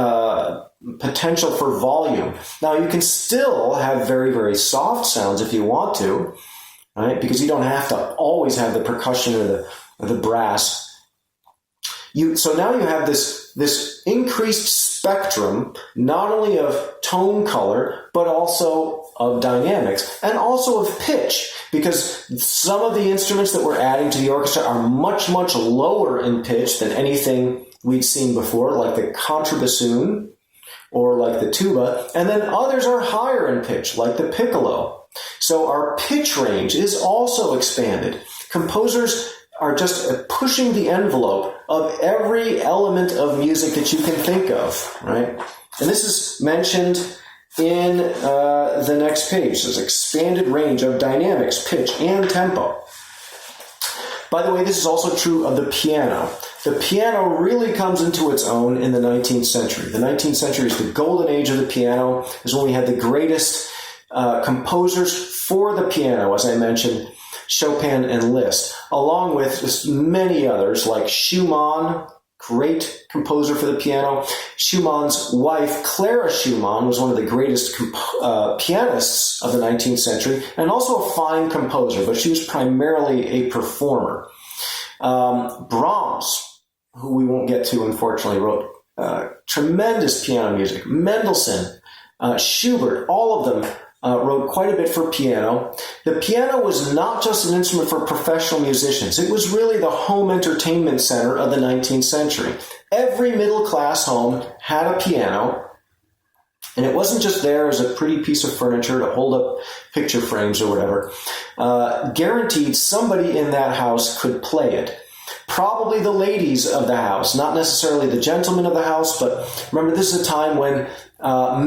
potential for volume. Now, you can still have very, very soft sounds if you want to, right? Because you don't have to always have the percussion or the brass. So now you have this increased spectrum, not only of tone color, but also of dynamics, and also of pitch, because some of the instruments that we're adding to the orchestra are much, much lower in pitch than anything we'd seen before, like the contrabassoon or like the tuba, and then others are higher in pitch, like the piccolo. So our pitch range is also expanded. Composers are just pushing the envelope of every element of music that you can think of, right? And this is mentioned in the next page. There's expanded range of dynamics, pitch, and tempo. By the way, this is also true of the piano. The piano really comes into its own in the 19th century. The 19th century is the golden age of the piano, is when we had the greatest composers for the piano, as I mentioned, Chopin and Liszt, along with just many others like Schumann, great composer for the piano. Schumann's wife, Clara Schumann, was one of the greatest pianists of the 19th century, and also a fine composer, but she was primarily a performer. Brahms, who we won't get to, unfortunately, wrote tremendous piano music. Mendelssohn, Schubert, all of them wrote quite a bit for piano. The piano was not just an instrument for professional musicians. It was really the home entertainment center of the 19th century. Every middle-class home had a piano, and it wasn't just there as a pretty piece of furniture to hold up picture frames or whatever. Guaranteed somebody in that house could play it. Probably the ladies of the house, not necessarily the gentlemen of the house, but remember, this is a time when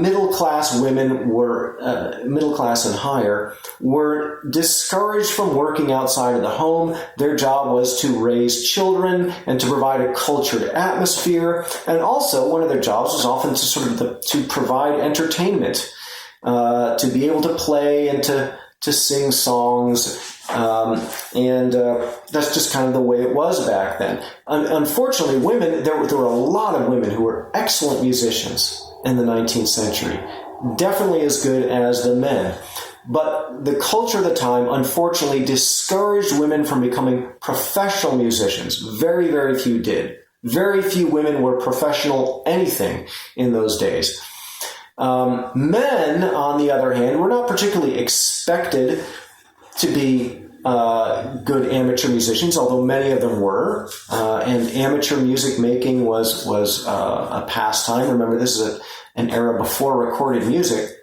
middle-class women were, middle-class and higher, were discouraged from working outside of the home. Their job was to raise children and to provide a cultured atmosphere. And also, one of their jobs was often to provide entertainment, to be able to play and to sing songs. And that's just kind of the way it was back then. Unfortunately, women, there were a lot of women who were excellent musicians in the 19th century, definitely as good as the men. But the culture of the time, unfortunately, discouraged women from becoming professional musicians. Very, very few did. Very few women were professional anything in those days. Men, on the other hand, were not particularly expected to be good amateur musicians, although many of them were. And amateur music making was a pastime. Remember, this is an era before recorded music.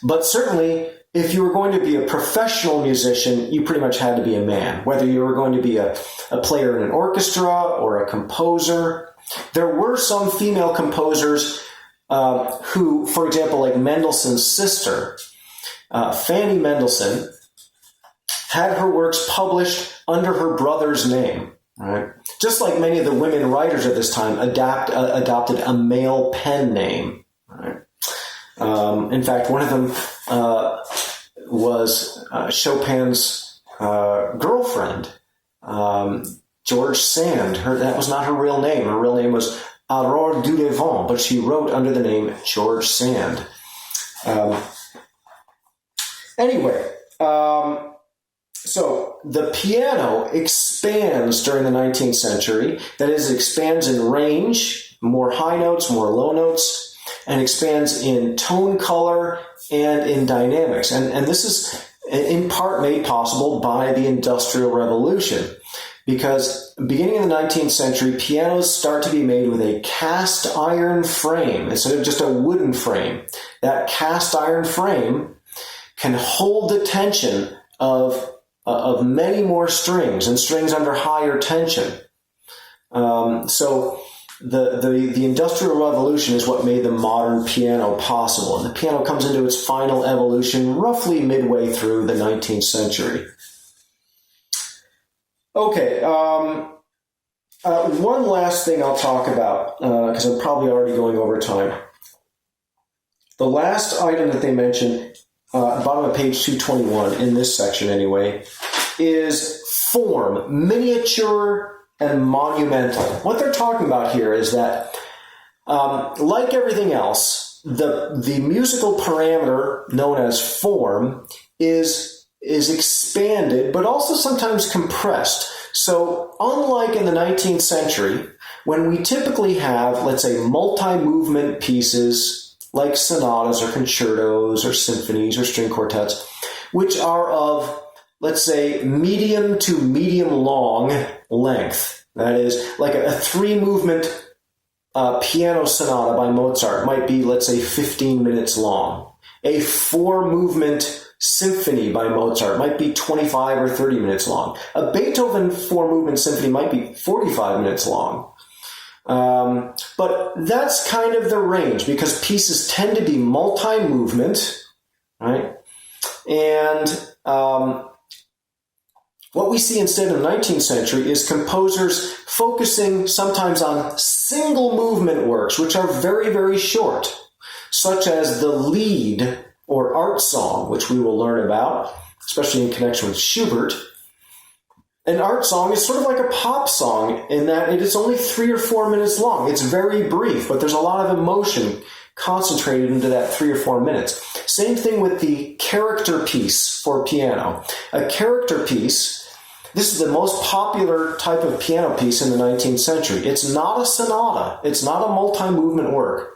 But certainly, if you were going to be a professional musician, you pretty much had to be a man. Whether you were going to be a player in an orchestra or a composer. There were some female composers who, for example, like Mendelssohn's sister, Fanny Mendelssohn, had her works published under her brother's name. Right? Just like many of the women writers at this time adopted a male pen name. Right? In fact, one of them was Chopin's girlfriend, George Sand. That was not her real name. Her real name was Aurore Dudevant, but she wrote under the name George Sand. So the piano expands during the 19th century. That is, it expands in range, more high notes, more low notes, and expands in tone color and in dynamics. And this is in part made possible by the Industrial Revolution, because beginning in the 19th century, pianos start to be made with a cast iron frame instead of just a wooden frame. That cast iron frame can hold the tension of many more strings and strings under higher tension. So the Industrial Revolution is what made the modern piano possible. And the piano comes into its final evolution roughly midway through the 19th century. Okay, one last thing I'll talk about, because I'm probably already going over time. The last item that they mention, bottom of page 221, in this section anyway, is form, miniature and monumental. What they're talking about here is that, like everything else, the musical parameter known as form is expanded, but also sometimes compressed. So unlike in the 19th century, when we typically have, let's say, multi-movement pieces like sonatas or concertos or symphonies or string quartets, which are of, let's say, medium to medium long length. That is, like a 3-movement piano sonata by Mozart might be, let's say, 15 minutes long. A 4-movement symphony by Mozart might be 25 or 30 minutes long. A Beethoven 4-movement symphony might be 45 minutes long. But that's kind of the range, because pieces tend to be multi-movement, right? And what we see instead in the 19th century is composers focusing sometimes on single movement works, which are very, very short, such as the Lied, or art song, which we will learn about, especially in connection with Schubert. An art song is sort of like a pop song in that it is only 3 or 4 minutes long. It's very brief, but there's a lot of emotion concentrated into that 3 or 4 minutes. Same thing with the character piece for piano. A character piece, this is the most popular type of piano piece in the 19th century. It's not a sonata. It's not a multi-movement work.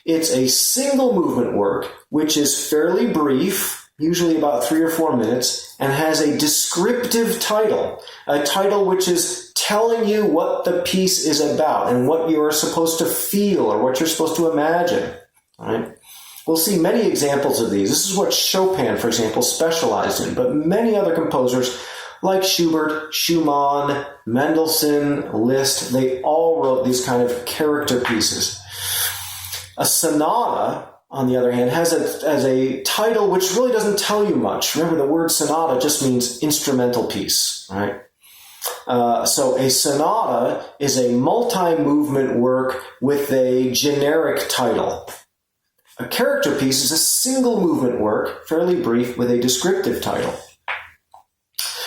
It's a single movement work, which is fairly brief, usually about 3 or 4 minutes, and has a descriptive title, a title which is telling you what the piece is about and what you are supposed to feel or what you're supposed to imagine. Right? We'll see many examples of these. This is what Chopin, for example, specialized in, but many other composers like Schubert, Schumann, Mendelssohn, Liszt, they all wrote these kind of character pieces. A sonata, on the other hand, has a title which really doesn't tell you much. Remember, the word sonata just means instrumental piece, right? So a sonata is a multi-movement work with a generic title. A character piece is a single movement work, fairly brief, with a descriptive title.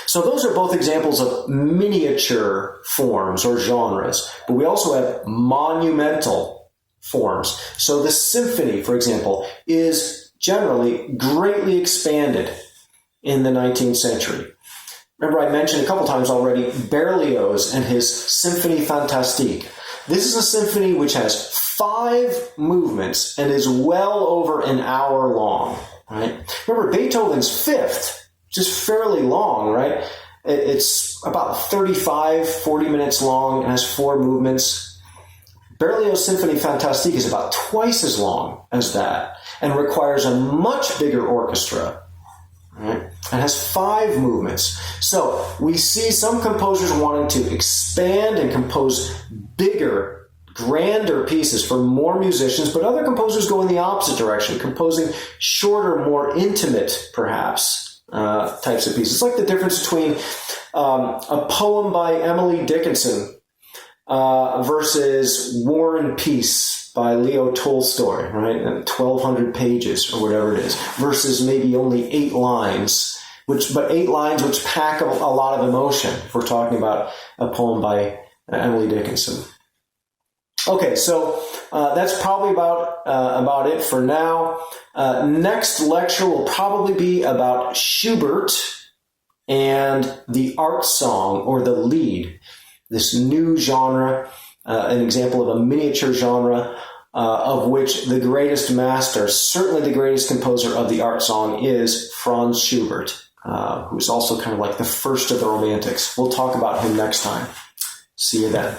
So those are both examples of miniature forms or genres, but we also have monumental forms. So the symphony, for example, is generally greatly expanded in the 19th century. Remember, I mentioned a couple times already Berlioz and his Symphonie Fantastique. This is a symphony which has 5 movements and is well over an hour long. Right? Remember, Beethoven's Fifth, just fairly long, right? It's about 35, 40 minutes long and has 4 movements. Berlioz' Symphonie Fantastique is about twice as long as that and requires a much bigger orchestra. Right? And has 5 movements. So we see some composers wanting to expand and compose bigger, grander pieces for more musicians, but other composers go in the opposite direction, composing shorter, more intimate, perhaps, types of pieces. It's like the difference between a poem by Emily Dickinson versus War and Peace by Leo Tolstoy, right? 1,200 pages or whatever it is, versus maybe only 8 lines, which pack a lot of emotion. If we're talking about a poem by Emily Dickinson. Okay, so that's probably about it for now. Next lecture will probably be about Schubert and the art song or the lied, this new genre, an example of a miniature genre of which the greatest master, certainly the greatest composer of the art song, is Franz Schubert, who's also kind of like the first of the Romantics. We'll talk about him next time. See you then.